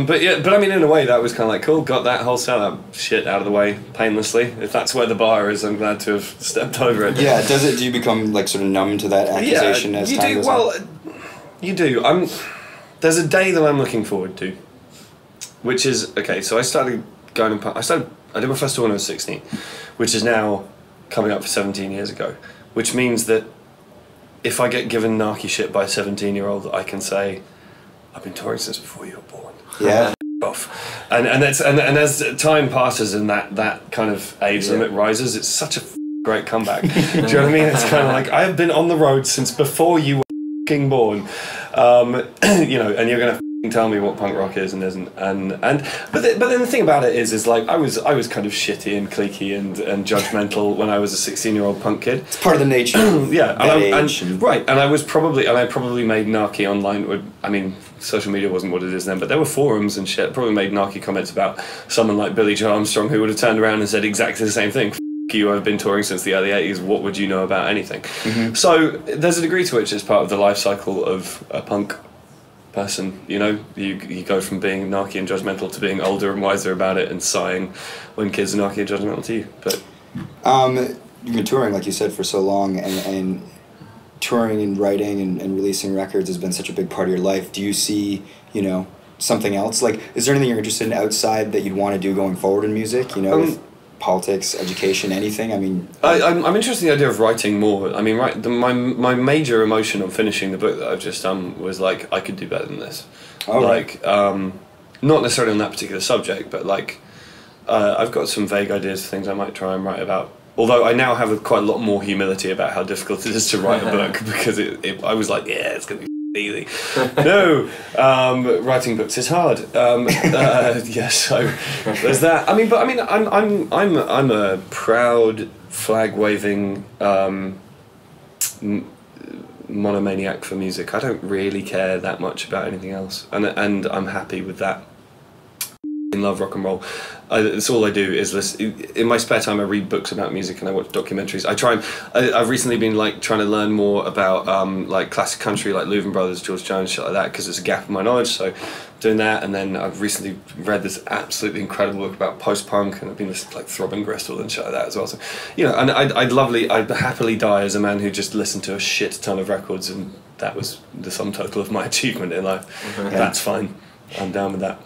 Speaker 3: mean, in a way, that was kind of like cool. Got that whole sellout shit out of the way painlessly. If that's where the bar is, I'm glad to have stepped over it.
Speaker 1: Yeah. Do you become like sort of numb to that accusation as time goes on?
Speaker 3: Well, you do. There's a day that I'm looking forward to, which is okay. So I started going to I did my first tour when I was 16, which is now coming up for 17 years ago, which means that if I get given narky shit by a 17-year-old, I can say, I've been touring since before you were born.
Speaker 1: Yeah.
Speaker 3: Off. And as time passes and that kind of age limit rises, it's such a great comeback. Do you know what I mean? It's kind of like, I have been on the road since before you were born. And you're going to tell me what punk rock is and isn't, but then the thing about it is like I was kind of shitty and cliquey and judgmental when I was a 16-year-old punk kid.
Speaker 1: It's part of the nature.
Speaker 3: Yeah, and I probably made narky online. I mean, social media wasn't what it is then, but there were forums and shit. Probably made narky comments about someone like Billy Joe Armstrong, who would have turned around and said exactly the same thing. You, I've been touring since the early 80s, what would you know about anything? Mm-hmm. So there's a degree to which it's part of the life cycle of a punk person. You go from being narky and judgmental to being older and wiser about it and sighing when kids are narky and judgmental to you. But
Speaker 1: you've been touring, like you said, for so long, and touring and writing and releasing records has been such a big part of your life. Do you see, something else? Like, is there anything you're interested in outside that you'd want to do going forward in music? With politics, education, anything? I mean,
Speaker 3: I'm interested in the idea of writing more. I mean, my major emotion on finishing the book that I've just done was like, I could do better than this.
Speaker 1: Oh,
Speaker 3: like, right. Not necessarily on that particular subject, but like, I've got some vague ideas of things I might try and write about. Although I now have quite a lot more humility about how difficult it is to write a book, because I was like, yeah, it's going to be easy. No, writing books is hard. So there's that. I'm a proud flag waving monomaniac for music. I don't really care that much about anything else, and I'm happy with that. love rock and roll. It's all I do is listen. In my spare time I read books about music and I watch documentaries. I've recently been like trying to learn more about like classic country, like Louvin Brothers, George Jones, shit like that, because there's a gap in my knowledge, so doing that. And then I've recently read this absolutely incredible book about post-punk, and I've been listening to like Throbbing Gristle and shit like that as well. So, you know, and I'd happily die as a man who just listened to a shit ton of records, and that was the sum total of my achievement in life. Okay. That's fine. I'm down with that.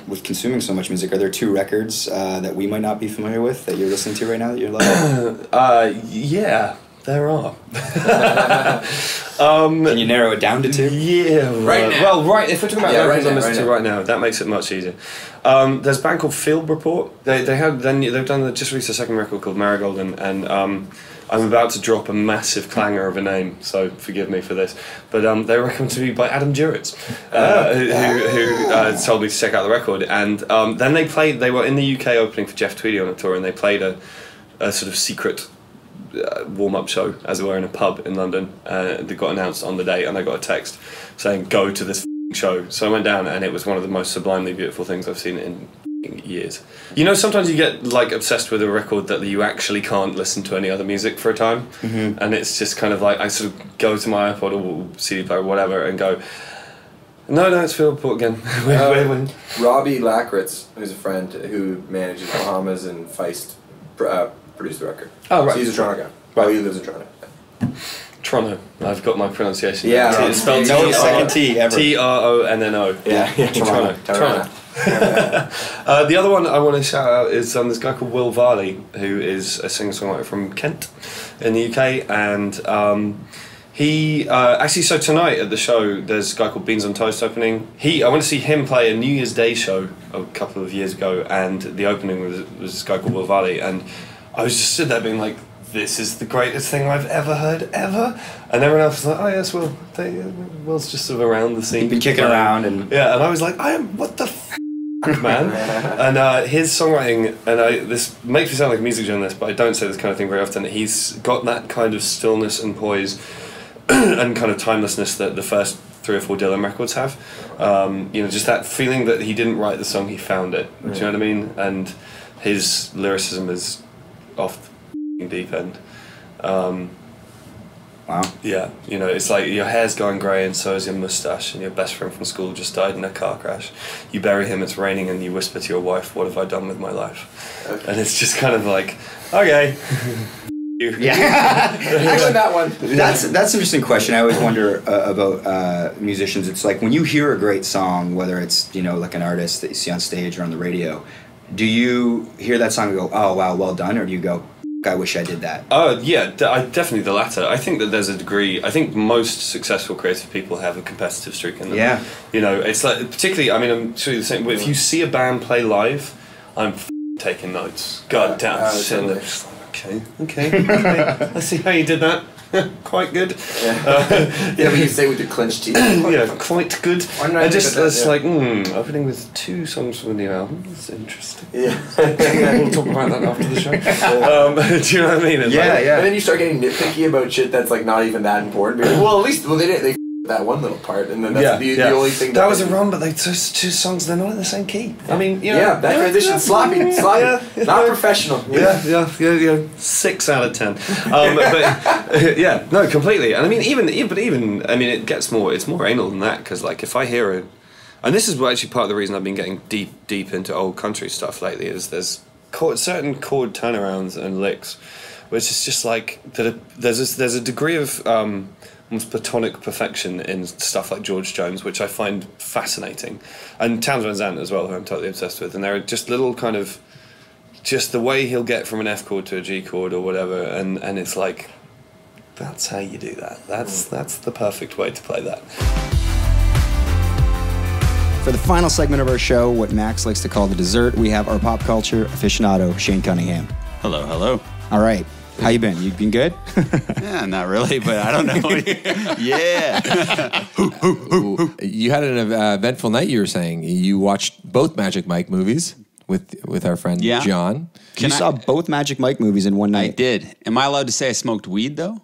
Speaker 1: With consuming so much music, are there 2 records that we might not be familiar with that you're listening to right now that you're loving?
Speaker 3: Yeah, there are.
Speaker 1: Can you narrow it down to 2?
Speaker 3: Yeah,
Speaker 4: right now.
Speaker 3: Well, right. If we're talking about records I'm listening to right now, that makes it much easier. There's a band called Field Report. They've just released a second record called Marigold, and I'm about to drop a massive clanger of a name, so forgive me for this. But they were recommended to me by Adam Duritz, who told me to check out the record. And then they were in the UK opening for Jeff Tweedy on a tour, and they played a sort of secret warm-up show, as it were, in a pub in London. They got announced on the day, and I got a text saying, go to this show. So I went down, and it was one of the most sublimely beautiful things I've seen in years. You know, sometimes you get like obsessed with a record that you actually can't listen to any other music for a time, and it's just kind of like I sort of go to my iPod or CD player or whatever and go, no, it's Field Report again.
Speaker 4: Robbie Lakritz, who's a friend who manages Bahamas and Feist, produced the record.
Speaker 3: Oh, right.
Speaker 4: So he's a Toronto guy. Well, he lives in Toronto.
Speaker 3: Toronto. I've got my pronunciation.
Speaker 4: Yeah,
Speaker 3: it's spelled
Speaker 1: no second T ever.
Speaker 3: T-R-O-N-N-O.
Speaker 4: Yeah.
Speaker 3: Toronto. The other one I want to shout out is this guy called Will Varley, who is a singer-songwriter from Kent in the UK, and he actually, so tonight at the show there's a guy called Beans on Toast opening. I went to see him play a New Year's Day show a couple of years ago, and the opening was this guy called Will Varley, and I was just stood there being like, this is the greatest thing I've ever heard, ever. And everyone else was like, oh yes, Will. Will's just sort of around the scene.
Speaker 1: You've been kicking around. And
Speaker 3: I was like, what the man? And his songwriting, and this makes me sound like a music journalist, but I don't say this kind of thing very often. He's got that kind of stillness and poise and kind of timelessness that the first 3 or 4 Dylan records have. Just that feeling that he didn't write the song, he found it. Do you know what I mean? And his lyricism is off the deep end.
Speaker 1: Wow.
Speaker 3: Yeah, it's like your hair's going grey and so is your moustache, and your best friend from school just died in a car crash. You bury him, it's raining, and you whisper to your wife, what have I done with my life? Okay. And it's just kind of like, okay.
Speaker 1: Yeah.
Speaker 4: Actually, that one.
Speaker 1: That's an interesting question. I always wonder about musicians. It's like when you hear a great song, whether it's like an artist that you see on stage or on the radio, do you hear that song and go, oh wow, well done, or do you go, I wish I did that?
Speaker 3: Oh yeah, definitely the latter. I think that there's a degree. I think most successful creative people have a competitive streak in them.
Speaker 1: Yeah.
Speaker 3: It's like, particularly, I mean, I'm sure you're the same. If you see a band play live, I'm taking notes. God damn.
Speaker 4: Totally.
Speaker 3: Okay. I see how you did that. Quite good.
Speaker 4: Yeah, but you say with your clenched teeth.
Speaker 3: Quite good. I just opening with 2 songs from the new album. That's interesting.
Speaker 4: Yeah.
Speaker 3: We'll talk about that after the show. Do you know what I mean? It's
Speaker 4: yeah. And then you start getting nitpicky about shit that's like not even that important. Well, at least they that one little part, and then that's the only thing.
Speaker 3: That was a run, but they just 2 songs. They're not in the same key. I mean,
Speaker 4: that transition sloppy, not professional.
Speaker 3: Yeah. 6 out of 10. But no, completely. And I mean, even it gets more. It's more anal than that, because like if I hear and this is actually part of the reason I've been getting deep into old country stuff lately, is there's certain chord turnarounds and licks, which is just like that. There's a degree of almost platonic perfection in stuff like George Jones, which I find fascinating, and Townes Van Zandt as well, who I'm totally obsessed with. And there are just little kind of, just the way he'll get from an F chord to a G chord or whatever, and it's like, that's how you do that. That's the perfect way to play that.
Speaker 1: For the final segment of our show, what Max likes to call the dessert, we have our pop culture aficionado, Shane Cunningham.
Speaker 5: Hello.
Speaker 1: All right. How you been? You been good?
Speaker 5: Yeah, not really, but I don't know. Yeah.
Speaker 2: You had an eventful night, you were saying. You watched both Magic Mike movies with our friend John.
Speaker 1: You saw both Magic Mike movies in one night.
Speaker 5: I did. Am I allowed to say I smoked weed, though?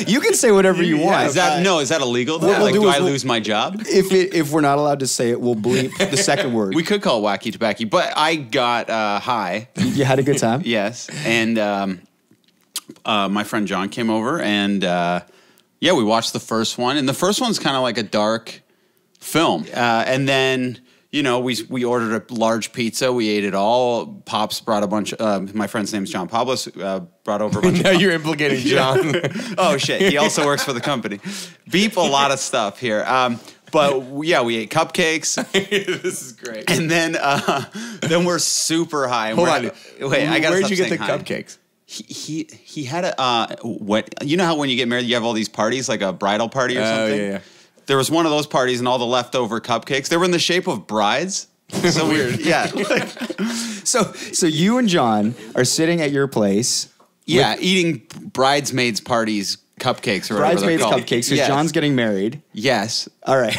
Speaker 1: You can say whatever you want.
Speaker 5: Is that illegal? Though?
Speaker 1: What we'll
Speaker 5: Like,
Speaker 1: do
Speaker 5: do
Speaker 1: is
Speaker 5: I
Speaker 1: we'll-
Speaker 5: lose my job?
Speaker 1: If we're not allowed to say it, we'll bleep the second word.
Speaker 5: We could call it wacky tobacco, but I got high.
Speaker 1: You had a good time?
Speaker 5: Yes, and my friend John came over, and we watched the first one, and the first one's kind of like a dark film, and then. We ordered a large pizza. We ate it all. Pops brought a bunch. My friend's name's John Pablos. Brought over a bunch.
Speaker 2: Now you're implicating John.
Speaker 5: Oh shit! He also works for the company. Beep a lot of stuff here. But we ate cupcakes.
Speaker 2: This is great.
Speaker 5: And then we're super high. And
Speaker 2: Hold on.
Speaker 5: Wait, I gotta
Speaker 2: Where'd
Speaker 5: stop
Speaker 2: you get the
Speaker 5: saying high.
Speaker 2: cupcakes?
Speaker 5: He had a what? You know how when you get married, you have all these parties, like a bridal party or something.
Speaker 2: Yeah.
Speaker 5: There was one of those parties and all the leftover cupcakes. They were in the shape of brides. So weird. Yeah.
Speaker 1: So you and John are sitting at your place.
Speaker 5: Yeah, eating bridesmaids parties cupcakes or whatever they're
Speaker 1: Bridesmaids
Speaker 5: called.
Speaker 1: cupcakes because
Speaker 5: Yes.
Speaker 1: John's getting married.
Speaker 5: Yes.
Speaker 1: All right.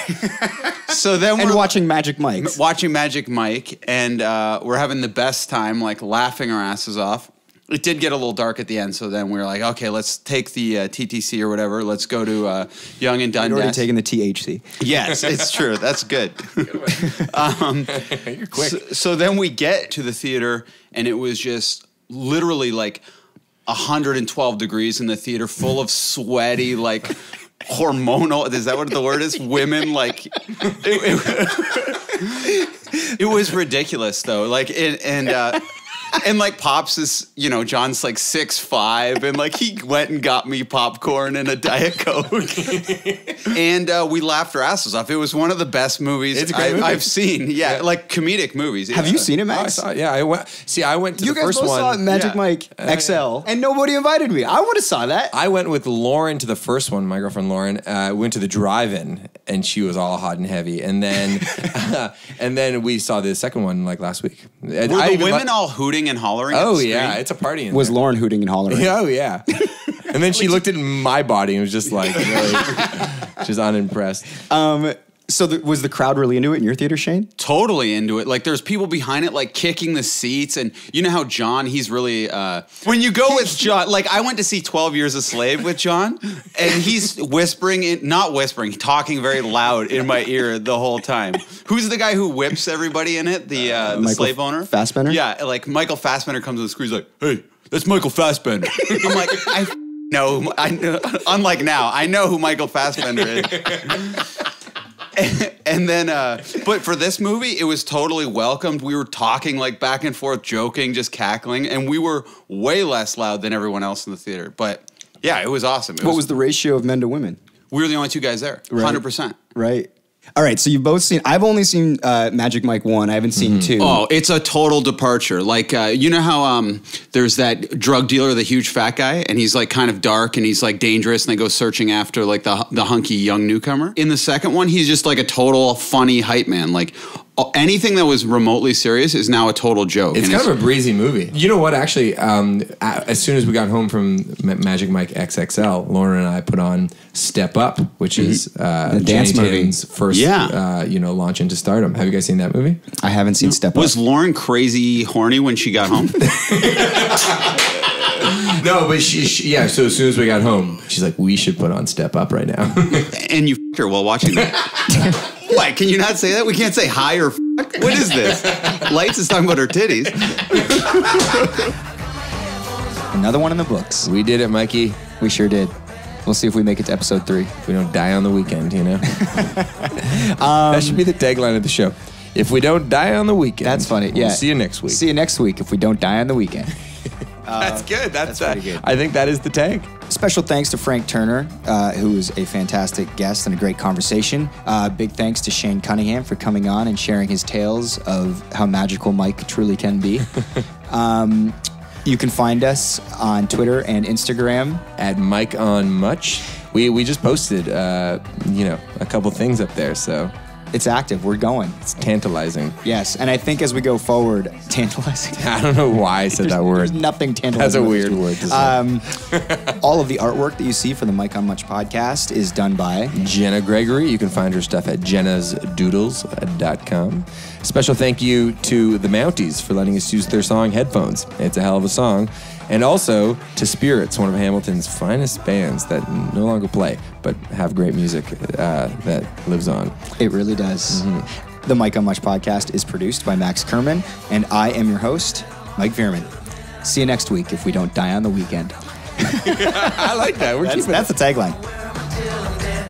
Speaker 5: So then
Speaker 1: And
Speaker 5: we're
Speaker 1: watching Magic Mike's.
Speaker 5: watching Magic Mike, and we're having the best time, like laughing our asses off. It did get a little dark at the end, so then we were like, okay, let's take the TTC or whatever. Let's go to Young and
Speaker 1: You're
Speaker 5: Dundas.
Speaker 1: already taking the THC.
Speaker 5: Yes, it's true. That's good.
Speaker 2: You're quick.
Speaker 5: So then we get to the theater, and it was just literally like 112 degrees in the theater, full of sweaty, like hormonal. Is that what the word is? Women, like it was ridiculous, though. Like and like Pops is, John's like 6'5", and like he went and got me popcorn and a Diet Coke, and we laughed our asses off. It was one of the best movies
Speaker 2: It's a great movie.
Speaker 5: I've seen. Yeah, like comedic movies.
Speaker 1: Have you seen it,
Speaker 2: Oh, I
Speaker 1: Max?
Speaker 2: saw it. Yeah, I went. See, I went to
Speaker 1: You
Speaker 2: the
Speaker 1: guys
Speaker 2: first
Speaker 1: both
Speaker 2: one.
Speaker 1: saw Magic
Speaker 5: Yeah.
Speaker 1: Mike XL, and nobody invited me. I would have saw that.
Speaker 2: I went with Lauren to the first one. My girlfriend Lauren went to the drive-in, and she was all hot and heavy. And then, and then we saw the second one like last week.
Speaker 5: Were the women all hooting and hollering? at
Speaker 2: Oh
Speaker 5: the
Speaker 2: yeah,
Speaker 5: screen?
Speaker 2: it's a party. In
Speaker 1: Was
Speaker 2: there.
Speaker 1: Lauren hooting and hollering?
Speaker 2: Yeah, oh yeah. And then she looked at my body and was just like, really, she's unimpressed.
Speaker 1: So was the crowd really into it in your theater, Shane?
Speaker 5: Totally into it. Like there's people behind it, like kicking the seats, and you know how John, he's really. When you go with John, like I went to see 12 Years a Slave with John, and he's not whispering, talking very loud in my ear the whole time. Who's the guy who whips everybody in it? The
Speaker 1: Michael
Speaker 5: slave owner,
Speaker 1: Fassbender?
Speaker 5: Yeah, like Michael Fassbender comes on the screen, he's like, "Hey, that's Michael Fassbender." I'm like, I know. Unlike now, I know who Michael Fassbender is. And then, but for this movie, it was totally welcomed. We were talking like back and forth, joking, just cackling, and we were way less loud than everyone else in the theater. But yeah, it was awesome.
Speaker 1: What was the ratio of men to women?
Speaker 5: We were the only two guys there,
Speaker 1: Right.
Speaker 5: 100%.
Speaker 1: Right. All right. So you've both seen. I've only seen Magic Mike 1. I haven't seen 2.
Speaker 5: Oh, it's a total departure. Like, you know how there's that drug dealer, the huge fat guy, and he's like kind of dark and he's like dangerous, and they go searching after like the hunky young newcomer. In the second one, he's just like a total funny hype man. Like anything that was remotely serious is now a total joke.
Speaker 2: It's
Speaker 5: And
Speaker 2: kind of a breezy movie. You know what? Actually, as soon as we got home from Magic Mike XXL, Lauren and I put on Step Up, which is
Speaker 1: dance
Speaker 2: Channing
Speaker 1: movie.
Speaker 2: Tatum's first, launch into stardom. Have you guys seen that movie?
Speaker 1: I haven't seen Step
Speaker 5: Was
Speaker 1: Up.
Speaker 5: Lauren crazy horny when she got home?
Speaker 2: No, but she yeah. So as soon as we got home, she's like, "We should put on Step Up right now."
Speaker 5: And you f***ed her while watching that? What? Can you not say that? We can't say hi or f***. What is this? Lights is talking about her titties.
Speaker 1: Another one in the books.
Speaker 2: We did it, Mikey.
Speaker 1: We sure did. We'll see if we make it to episode 3.
Speaker 2: We don't die on the weekend, you know. That should be the tagline of the show. If we don't die on the weekend,
Speaker 1: That's funny.
Speaker 2: we'll
Speaker 1: Yeah.
Speaker 2: see you next week.
Speaker 1: See you next week if we don't die on the weekend.
Speaker 2: That's good. That's
Speaker 1: pretty good.
Speaker 2: I think that is the tag.
Speaker 1: Special thanks to Frank Turner, who was a fantastic guest and a great conversation. Big thanks to Shane Cunningham for coming on and sharing his tales of how magical Mike truly can be. You can find us on Twitter and Instagram.
Speaker 2: At Mike on Much, we just posted a couple things up there, so
Speaker 1: It's active. We're going.
Speaker 2: it's tantalizing.
Speaker 1: Yes. And I think as we go forward, tantalizing.
Speaker 2: I don't know why I said that word.
Speaker 1: There's nothing tantalizing.
Speaker 2: That's a
Speaker 1: about
Speaker 2: weird
Speaker 1: those
Speaker 2: word to say.
Speaker 1: All of the artwork that you see for the Mike on Much podcast is done by
Speaker 2: Jenna Gregory. You can find her stuff at jennasdoodles.com. Special thank you to the Mounties for letting us use their song Headphones. It's a hell of a song. And also to Spirits, one of Hamilton's finest bands that no longer play, but have great music that lives on.
Speaker 1: It really does. The Mike on Much podcast is produced by Max Kerman, and I am your host, Mike Veerman. See you next week if we don't die on the weekend.
Speaker 2: I like that.
Speaker 1: That's the tagline.